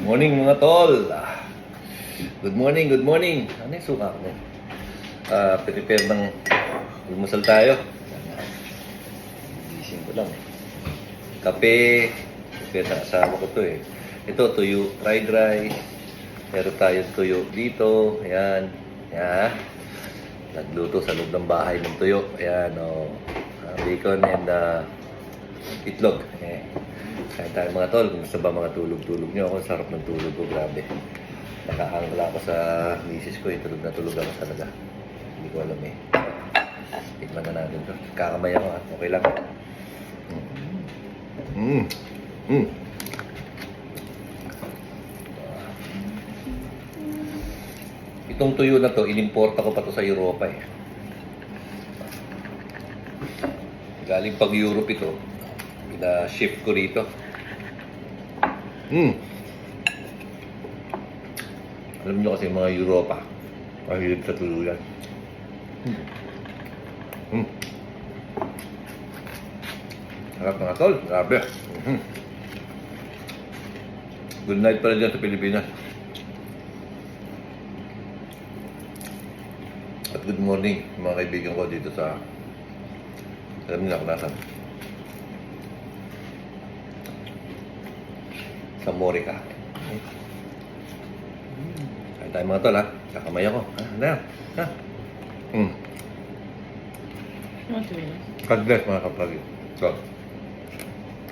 Morning mga tol. Good morning, good morning. Ano yung suka ko? Prepare ng almusal tayo. Gising ko lang. Kape. Prepare ng asawa ko to eh. Ito, tuyo, fried rice. Meron tayong tuyo dito. Ayan. Ayan. Nagluto sa loob ng bahay ng tuyo. Ayan, oh. Bacon and itlog. Eh. Kaya tayo mga tol, kumusta ba mga tulog-tulog nyo? Ako, sarap ng tulog ko, grabe. Nakaangkla ako sa misis ko, tulog na tulog ako talaga. Hindi ko alam eh. Tikman na natin to. Kakamay ako, okay lang. Itong tuyo na to, inimporta ko pa to sa Europa eh. Galing pag Europe ito, pina-ship ko rito. Alam nyo kasi mga Europa, mahilig sa tuluyan. Harap mga tol, grabe. Good night pala dyan sa Pilipinas. At good morning mga kaibigan ko dito sa, alam nila kung nasan, sa Morica. Kain tayo mga tol ha. Kakamay ako. Ano yan? Ha? God bless mga kapatid. So,